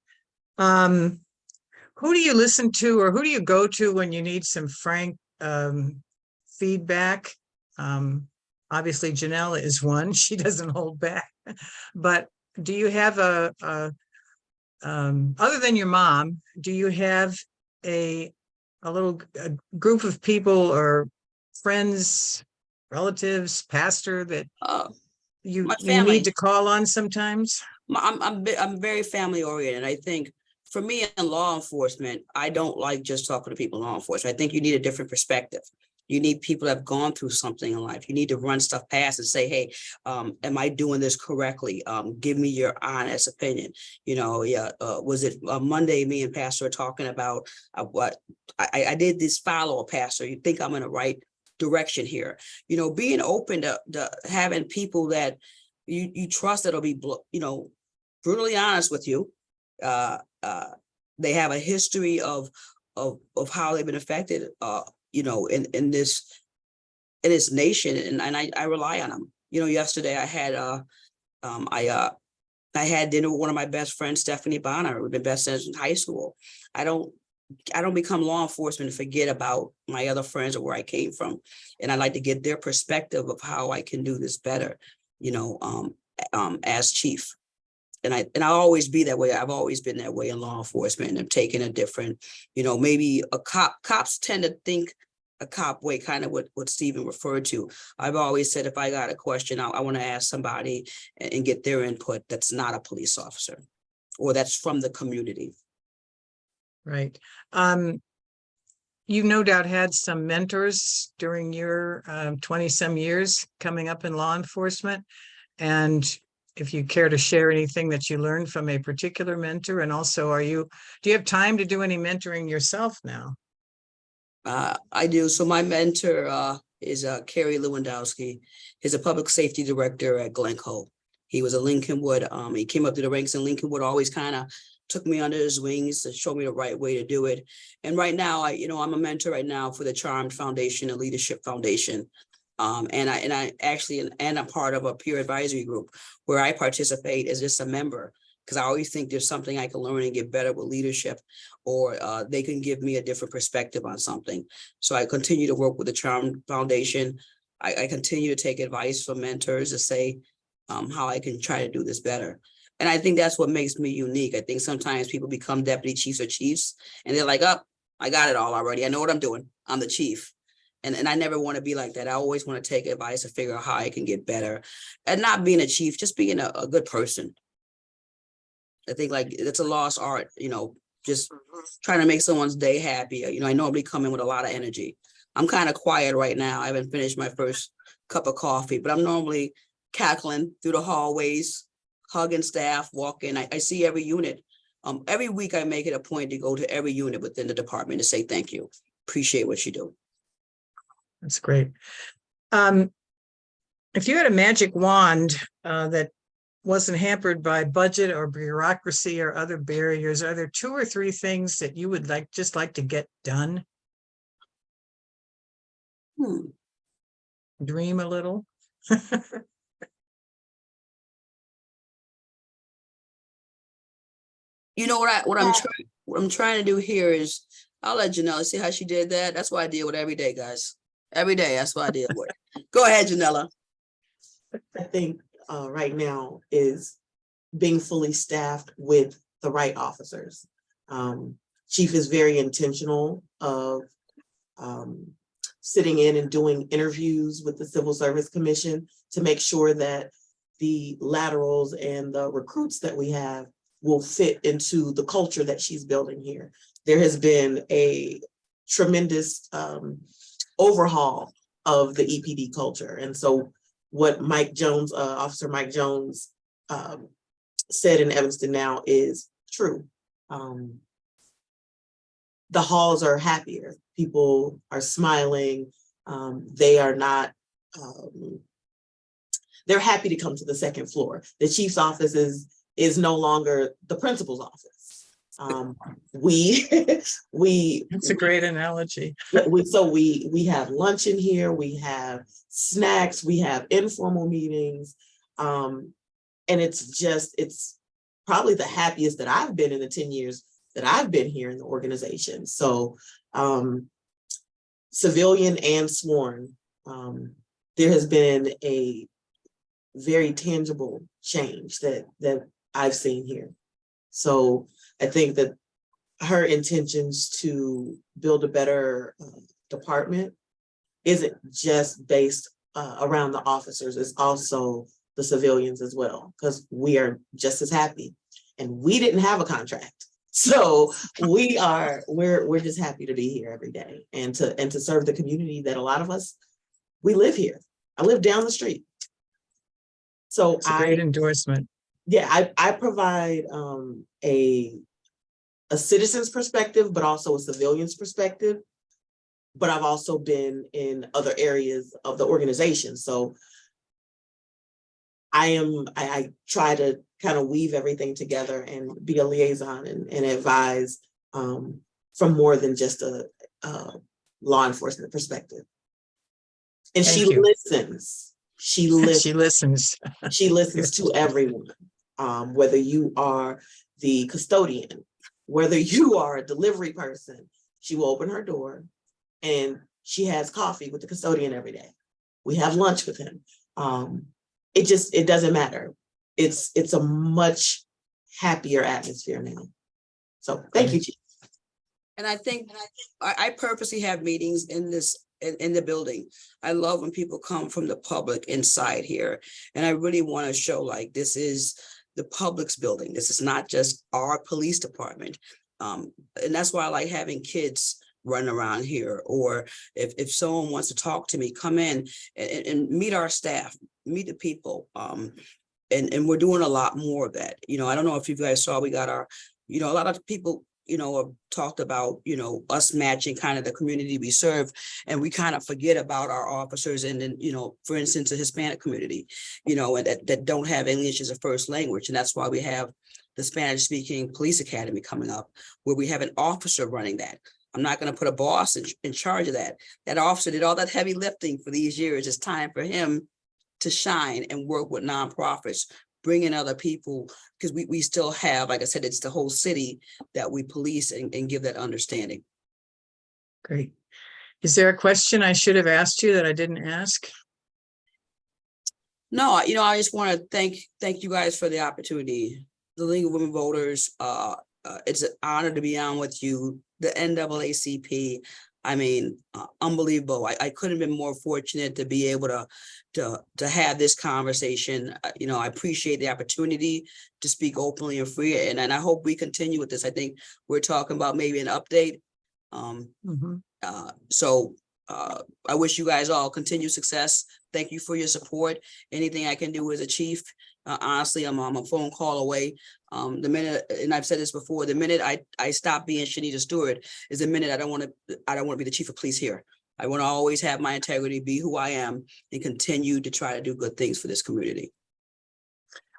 Who do you listen to or who do you go to when you need some frank feedback? Obviously, Janelle is one. She doesn't hold back. But do you have other than your mom, do you have a group of people or friends, relatives, pastor that you need to call on sometimes? I'm very family oriented. I think for me in law enforcement, I don't like just talking to people in law enforcement. I think you need a different perspective. You need people that have gone through something in life. You need to run stuff past and say, hey, am I doing this correctly? Give me your honest opinion. Was it Monday, me and Pastor were talking about what I did this follow, Pastor. You think I'm in the right direction here? Being open to having people that you trust that'll be, brutally honest with you. They have a history of how they've been affected, in this nation, and I rely on them. Yesterday I had I had dinner with one of my best friends, Stephanie Bonner. We've been best friends in high school. I don't become law enforcement and forget about my other friends or where I came from, and I like to get their perspective of how I can do this better, as chief. And I'll always be that way. I've always been that way in law enforcement, and I'm taking a different, maybe cops tend to think a cop way, kind of what Stephen referred to. I've always said, if I got a question, I want to ask somebody and get their input that's not a police officer or that's from the community. Right. You no doubt had some mentors during your 20-some years coming up in law enforcement. And if you care to share anything that you learned from a particular mentor, and also do you have time to do any mentoring yourself now? I do. So my mentor is Kerry Lewandowski. He's a public safety director at Glencoe. He was a Lincolnwood. He came up through the ranks in Lincolnwood, always kind of took me under his wings to show me the right way to do it. And right now, I'm a mentor right now for the Charmed Foundation and Leadership Foundation. And I'm part of a peer advisory group where I participate as just a member, because I always think there's something I can learn and get better with leadership, or they can give me a different perspective on something. So I continue to work with the Charm Foundation. I continue to take advice from mentors to say how I can try to do this better. And I think that's what makes me unique. I think sometimes people become deputy chiefs or chiefs, and they're like, oh, I got it all already. I know what I'm doing. I'm the chief. And I never want to be like that. I always want to take advice and figure out how I can get better. And not being a chief, just being a good person. I think it's a lost art, just trying to make someone's day happier. I normally come in with a lot of energy. I'm kind of quiet right now. I haven't finished my first cup of coffee, but I'm normally cackling through the hallways, hugging staff, walking. I see every unit. Every week I make it a point to go to every unit within the department to say thank you. Appreciate what you do. That's great. If you had a magic wand that wasn't hampered by budget or bureaucracy or other barriers, are there 2 or 3 things that you would like to get done? Dream a little. What I'm trying to do here is, I'll let Janella see how she did that. That's what I deal with every day, guys. Every day, that's what I deal with. Go ahead, Janella. I think right now is being fully staffed with the right officers. Chief is very intentional of sitting in and doing interviews with the Civil Service Commission to make sure that the laterals and the recruits that we have will fit into the culture that she's building here. There has been a tremendous overhaul of the EPD culture. And so what Mike Jones, Officer Mike Jones said in Evanston now is true. The halls are happier. People are smiling. They are not, they're happy to come to the second floor. The chief's office is no longer the principal's office. That's a great analogy. We have lunch in here, we have snacks, we have informal meetings. And it's probably the happiest that I've been in the 10 years that I've been here in the organization. So civilian and sworn, there has been a very tangible change that I've seen here. So I think that her intentions to build a better department isn't just based around the officers, it's also the civilians as well, because we are just as happy. And we didn't have a contract So we're just happy to be here every day and to serve the community that a lot of us, we live here. I live down the street. So It's a great endorsement. I provide a citizen's perspective, but also a civilian's perspective. But I've also been in other areas of the organization. So I try to kind of weave everything together and be a liaison and advise from more than just a law enforcement perspective. And Thank she you. listens. She listens. She listens. She listens to everyone, whether you are the custodian, whether you are a delivery person. She will open her door and she has coffee with the custodian every day. We have lunch with him. It doesn't matter. It's a much happier atmosphere now. So thank you, Chief. And I think I purposely have meetings in the building. I love when people come from the public inside here. And I really want to show like this is the public's building. This is not just our police department. And that's why I like having kids run around here. Or if someone wants to talk to me, come in and meet our staff, meet the people. And we're doing a lot more of that. You know, I don't know if you guys saw, we got our, a lot of people, have talked about, us matching kind of the community we serve, and we kind of forget about our officers and then, for instance, the Hispanic community, and that don't have English as a first language. And that's why we have the Spanish speaking police academy coming up, where we have an officer running that. I'm not going to put a boss in charge of that. That officer did all that heavy lifting for these years. It's time for him to shine and work with nonprofits, bring in other people, because we still have, like I said, it's the whole city that we police and give that understanding. Great. Is there a question I should have asked you that I didn't ask? No, I just want to thank you guys for the opportunity. The League of Women Voters, it's an honor to be on with you. The NAACP, I mean, unbelievable. I couldn't have been more fortunate to be able to have this conversation. I appreciate the opportunity to speak openly and free, and I hope we continue with this. I think we're talking about maybe an update. So I wish you guys all continued success. Thank you for your support. Anything I can do as a chief, honestly, I'm a phone call away. The minute, and I've said this before, the minute I stop being Shanita Stewart is the minute I don't want to be the chief of police here. I want to always have my integrity, be who I am, and continue to try to do good things for this community.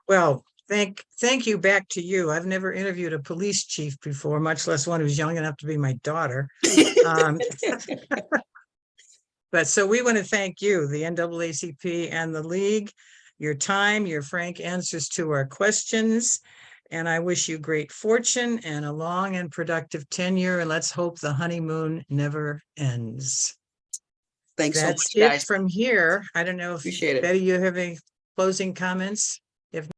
Well, thank you back to you. I've never interviewed a police chief before, much less one who's young enough to be my daughter. But so we want to thank you, the NAACP and the League, your time, your frank answers to our questions. And I wish you great fortune and a long and productive tenure. And let's hope the honeymoon never ends. Thanks so That's much, guys. it from here. I don't know if Appreciate it. Betty, you have any closing comments?